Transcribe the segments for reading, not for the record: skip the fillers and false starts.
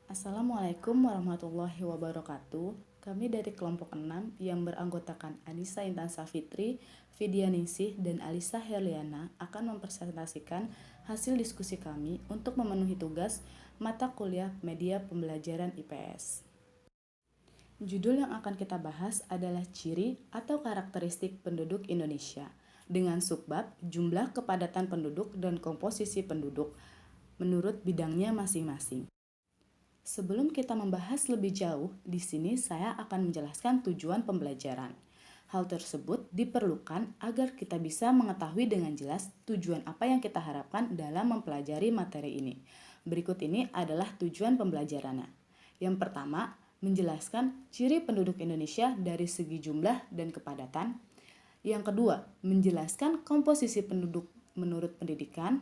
Assalamualaikum warahmatullahi wabarakatuh. Kami dari kelompok 6 yang beranggotakan Anissa Intan Safitri, Vidya Ningsih, dan Alisa Herliana akan mempresentasikan hasil diskusi kami untuk memenuhi tugas mata kuliah media pembelajaran IPS. Judul yang akan kita bahas adalah ciri atau karakteristik penduduk Indonesia dengan subbab jumlah kepadatan penduduk dan komposisi penduduk menurut bidangnya masing-masing. Sebelum kita membahas lebih jauh, di sini saya akan menjelaskan tujuan pembelajaran. Hal tersebut diperlukan agar kita bisa mengetahui dengan jelas tujuan apa yang kita harapkan dalam mempelajari materi ini. Berikut ini adalah tujuan pembelajarannya. Yang pertama, menjelaskan ciri penduduk Indonesia dari segi jumlah dan kepadatan. Yang kedua, menjelaskan komposisi penduduk menurut pendidikan.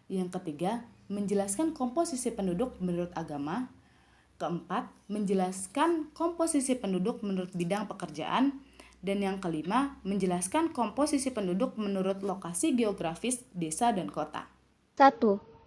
Yang ketiga, menjelaskan komposisi penduduk menurut agama. Keempat, menjelaskan komposisi penduduk menurut bidang pekerjaan. Dan yang kelima, menjelaskan komposisi penduduk menurut lokasi geografis desa dan kota. 1.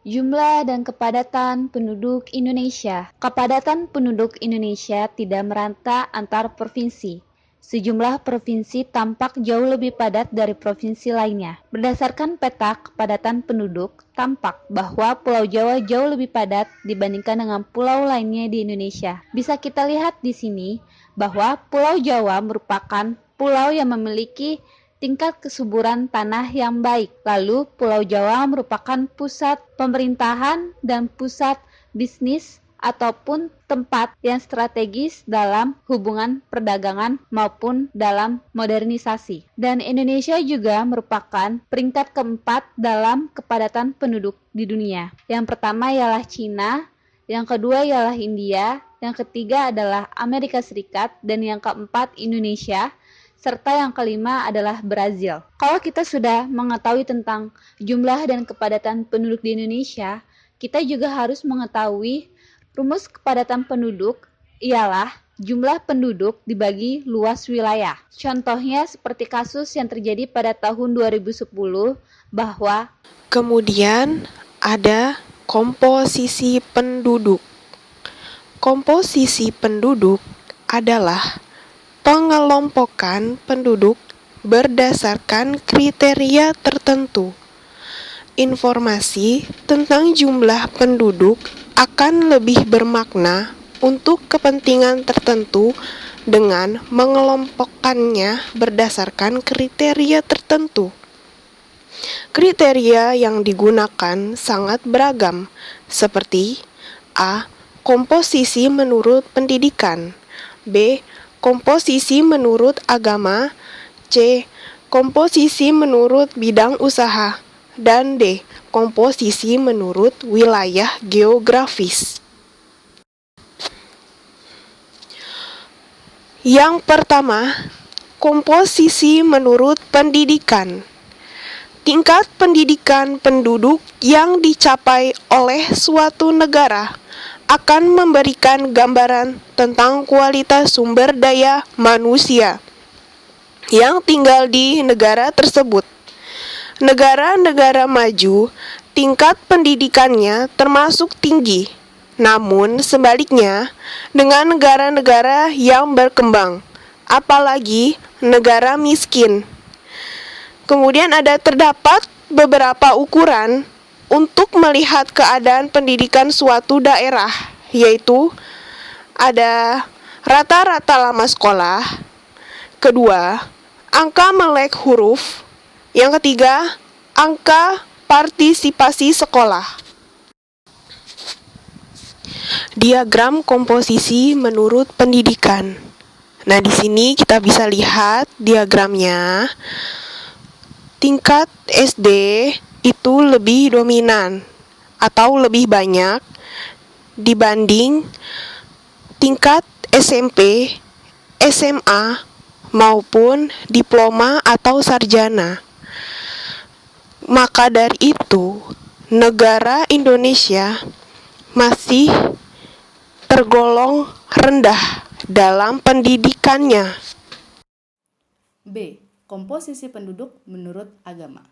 Jumlah dan kepadatan penduduk Indonesia. Kepadatan penduduk Indonesia tidak merata antar provinsi. Sejumlah provinsi tampak jauh lebih padat dari provinsi lainnya. Berdasarkan peta kepadatan penduduk, tampak bahwa Pulau Jawa jauh lebih padat dibandingkan dengan pulau lainnya di Indonesia. Bisa kita lihat di sini bahwa Pulau Jawa merupakan pulau yang memiliki tingkat kesuburan tanah yang baik. Lalu, Pulau Jawa merupakan pusat pemerintahan dan pusat bisnis ataupun tempat yang strategis dalam hubungan perdagangan maupun dalam modernisasi. Dan Indonesia juga merupakan peringkat keempat dalam kepadatan penduduk di dunia. Yang pertama ialah Cina, yang kedua ialah India, yang ketiga adalah Amerika Serikat, dan yang keempat Indonesia, serta yang kelima adalah Brazil. Kalau kita sudah mengetahui tentang jumlah dan kepadatan penduduk di Indonesia, kita juga harus mengetahui rumus kepadatan penduduk ialah jumlah penduduk dibagi luas wilayah. Contohnya seperti kasus yang terjadi pada tahun 2010 bahwa Kemudian ada komposisi penduduk. Komposisi penduduk adalah pengelompokan penduduk berdasarkan kriteria tertentu. Informasi tentang jumlah penduduk akan lebih bermakna untuk kepentingan tertentu dengan mengelompokkannya berdasarkan kriteria tertentu. Kriteria yang digunakan sangat beragam, seperti A. Komposisi menurut pendidikan, B. Komposisi menurut agama, C. Komposisi menurut bidang usaha, dan D. Komposisi menurut wilayah geografis. Yang pertama, komposisi menurut pendidikan. Tingkat pendidikan penduduk yang dicapai oleh suatu negara akan memberikan gambaran tentang kualitas sumber daya manusia yang tinggal di negara tersebut. Negara-negara maju, tingkat pendidikannya termasuk tinggi. Namun sebaliknya, dengan negara-negara yang berkembang, apalagi negara miskin. Kemudian terdapat beberapa ukuran untuk melihat keadaan pendidikan suatu daerah, yaitu ada rata-rata lama sekolah, kedua, angka melek huruf, yang ketiga, angka partisipasi sekolah. Diagram komposisi menurut pendidikan. Nah, di sini kita bisa lihat diagramnya. Tingkat SD itu lebih dominan atau lebih banyak dibanding tingkat SMP, SMA, maupun diploma atau sarjana. Maka dari itu, negara Indonesia masih tergolong rendah dalam pendidikannya. B. Komposisi penduduk menurut agama.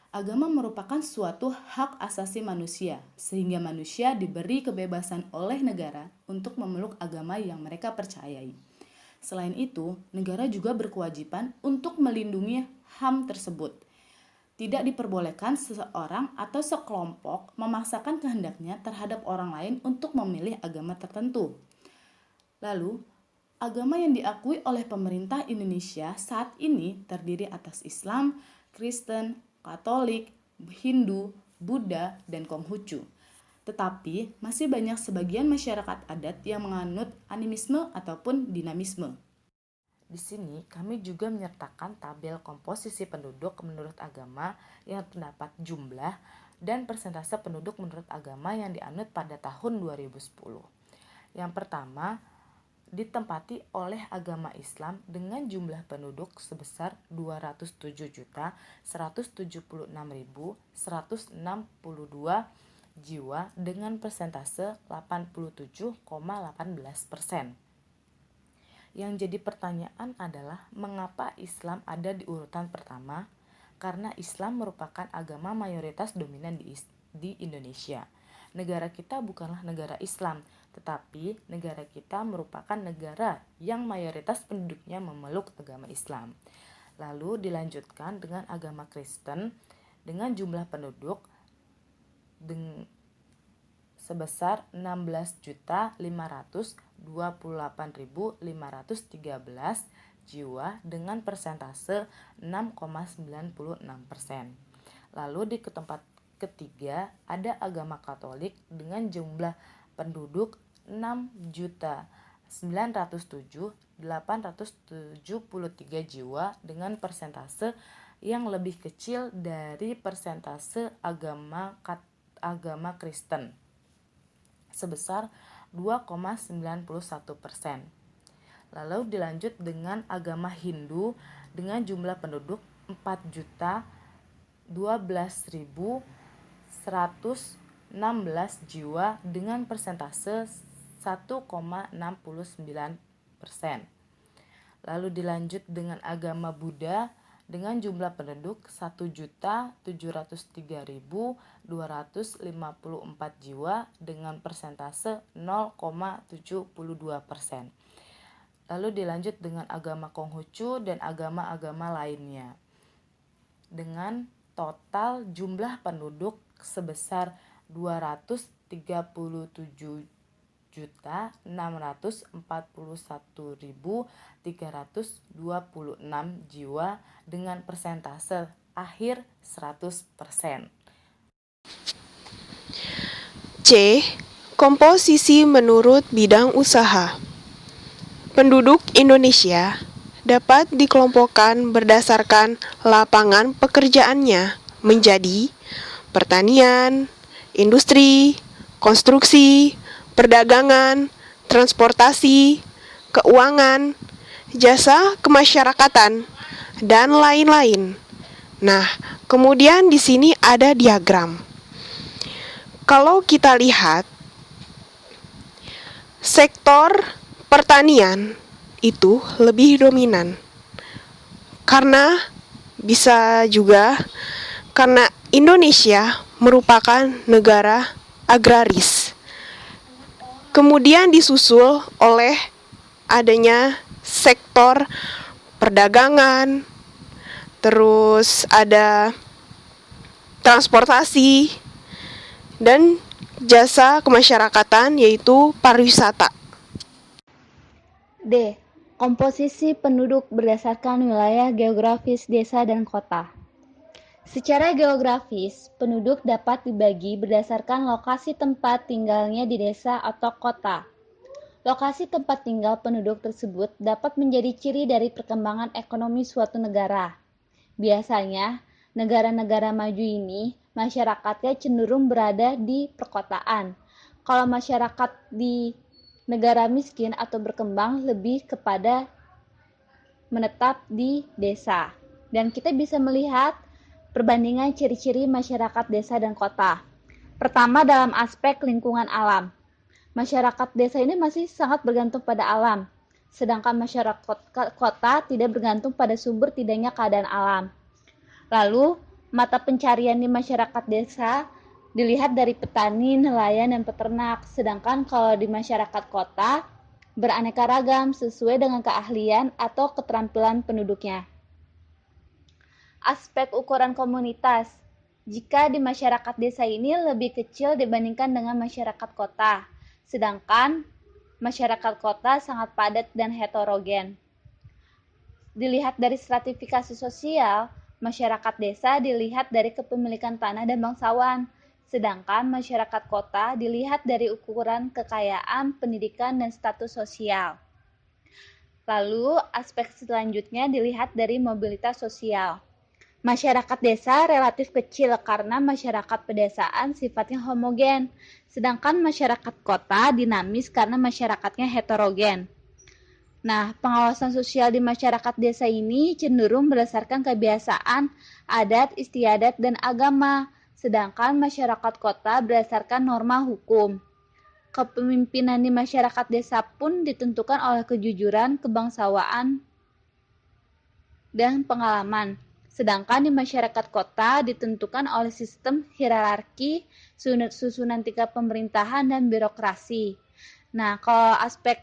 Agama merupakan suatu hak asasi manusia, sehingga manusia diberi kebebasan oleh negara untuk memeluk agama yang mereka percayai. Selain itu, negara juga berkewajiban untuk melindungi HAM tersebut. Tidak diperbolehkan seseorang atau sekelompok memaksakan kehendaknya terhadap orang lain untuk memilih agama tertentu. Lalu, agama yang diakui oleh pemerintah Indonesia saat ini terdiri atas Islam, Kristen, Katolik, Hindu, Buddha, dan Konghucu. Tetapi masih banyak sebagian masyarakat adat yang menganut animisme ataupun dinamisme. Di sini kami juga menyertakan tabel komposisi penduduk menurut agama yang terdapat jumlah dan persentase penduduk menurut agama yang dianut pada tahun 2010. Yang pertama, ditempati oleh agama Islam dengan jumlah penduduk sebesar 207.176.162 jiwa dengan persentase 87,18%. Yang jadi pertanyaan adalah mengapa Islam ada di urutan pertama? Karena Islam merupakan agama mayoritas dominan di Indonesia. Negara kita bukanlah negara Islam, tetapi negara kita merupakan negara yang mayoritas penduduknya memeluk agama Islam. Lalu dilanjutkan dengan agama Kristen dengan jumlah penduduk sebesar 16.528.513 jiwa dengan persentase 6,96%. Lalu di tempat ketiga ada agama Katolik dengan jumlah penduduk 6.907.873 jiwa dengan persentase yang lebih kecil dari persentase agama Kristen sebesar 2,91%. Lalu dilanjut dengan agama Hindu dengan jumlah penduduk 4.012.116 jiwa dengan persentase 1,69%. Lalu dilanjut dengan agama Buddha dengan jumlah penduduk 1.703.254 jiwa dengan persentase 0,72%. Lalu dilanjut dengan agama Konghucu dan agama-agama lainnya dengan total jumlah penduduk sebesar 234.641.326 jiwa dengan persentase akhir 100%. C. Komposisi menurut bidang usaha. Penduduk Indonesia dapat dikelompokkan berdasarkan lapangan pekerjaannya menjadi pertanian, industri, konstruksi, perdagangan, transportasi, keuangan, jasa kemasyarakatan, dan lain-lain. Nah, kemudian di sini ada diagram. Kalau kita lihat, sektor pertanian itu lebih dominan. Karena bisa juga karena Indonesia merupakan negara agraris. Kemudian disusul oleh adanya sektor perdagangan, terus ada transportasi dan jasa kemasyarakatan yaitu pariwisata. D. Komposisi penduduk berdasarkan wilayah geografis desa dan kota. Secara geografis, penduduk dapat dibagi berdasarkan lokasi tempat tinggalnya di desa atau kota. Lokasi tempat tinggal penduduk tersebut dapat menjadi ciri dari perkembangan ekonomi suatu negara. Biasanya, negara-negara maju ini, masyarakatnya cenderung berada di perkotaan. Kalau masyarakat di negara miskin atau berkembang lebih kepada menetap di desa. Dan kita bisa melihat perbandingan ciri-ciri masyarakat desa dan kota. Pertama, dalam aspek lingkungan alam. Masyarakat desa ini masih sangat bergantung pada alam, sedangkan masyarakat kota tidak bergantung pada sumber tidaknya keadaan alam. Lalu, Mata pencarian di masyarakat desa dilihat dari petani, nelayan, dan peternak, sedangkan kalau di masyarakat kota beraneka ragam sesuai dengan keahlian atau keterampilan penduduknya. Aspek ukuran komunitas. Jika di masyarakat desa ini lebih kecil dibandingkan dengan masyarakat kota, sedangkan masyarakat kota sangat padat dan heterogen. Dilihat dari stratifikasi sosial, masyarakat desa dilihat dari kepemilikan tanah dan bangsawan, sedangkan masyarakat kota dilihat dari ukuran kekayaan, pendidikan, dan status sosial. Lalu, aspek selanjutnya dilihat dari mobilitas sosial. Masyarakat desa relatif kecil karena masyarakat pedesaan sifatnya homogen, sedangkan masyarakat kota dinamis karena masyarakatnya heterogen. Nah, pengawasan sosial di masyarakat desa ini cenderung berdasarkan kebiasaan, adat, istiadat, dan agama, sedangkan masyarakat kota berdasarkan norma hukum. Kepemimpinan di masyarakat desa pun ditentukan oleh kejujuran, kebangsawaan, dan pengalaman. Sedangkan di masyarakat kota ditentukan oleh sistem hierarki, susunan tingkat pemerintahan, dan birokrasi. Nah, kalau aspek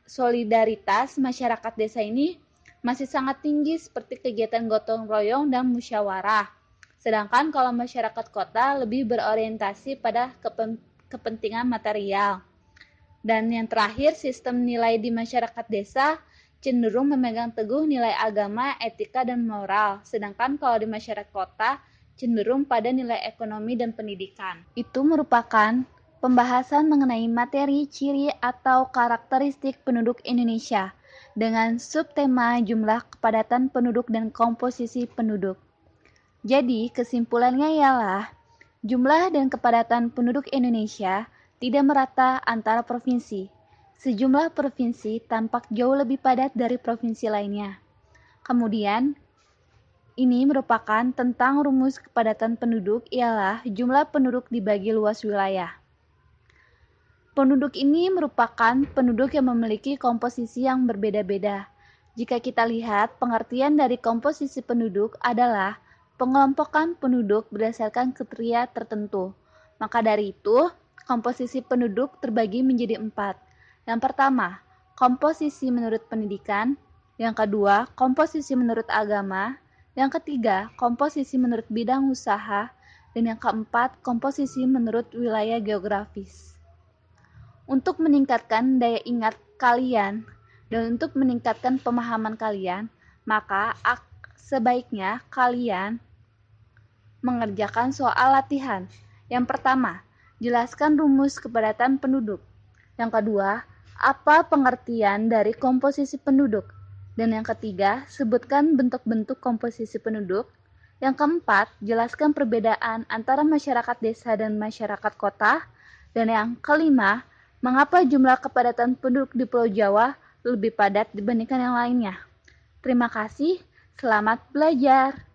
solidaritas masyarakat desa ini masih sangat tinggi seperti kegiatan gotong royong dan musyawarah. Sedangkan kalau masyarakat kota lebih berorientasi pada kepentingan material. Dan yang terakhir, sistem nilai di masyarakat desa cenderung memegang teguh nilai agama, etika, dan moral, sedangkan kalau di masyarakat kota cenderung pada nilai ekonomi dan pendidikan. Itu merupakan pembahasan mengenai materi, ciri, atau karakteristik penduduk Indonesia dengan subtema jumlah, kepadatan penduduk, dan komposisi penduduk. Jadi, kesimpulannya ialah jumlah dan kepadatan penduduk Indonesia tidak merata antara provinsi. Sejumlah provinsi tampak jauh lebih padat dari provinsi lainnya. Kemudian, ini merupakan tentang rumus kepadatan penduduk ialah jumlah penduduk dibagi luas wilayah. Penduduk ini merupakan penduduk yang memiliki komposisi yang berbeda-beda. Jika kita lihat, pengertian dari komposisi penduduk adalah pengelompokan penduduk berdasarkan kriteria tertentu. Maka dari itu, komposisi penduduk terbagi menjadi 4. Yang pertama, komposisi menurut pendidikan. Yang kedua, komposisi menurut agama. Yang ketiga, komposisi menurut bidang usaha. Dan yang keempat, komposisi menurut wilayah geografis. Untuk meningkatkan daya ingat kalian dan untuk meningkatkan pemahaman kalian, maka sebaiknya kalian mengerjakan soal latihan. Yang pertama, jelaskan rumus kepadatan penduduk. Yang kedua, apa pengertian dari komposisi penduduk? Dan yang ketiga, sebutkan bentuk-bentuk komposisi penduduk. Yang keempat, jelaskan perbedaan antara masyarakat desa dan masyarakat kota. Dan yang kelima, mengapa jumlah kepadatan penduduk di Pulau Jawa lebih padat dibandingkan yang lainnya? Terima kasih, selamat belajar.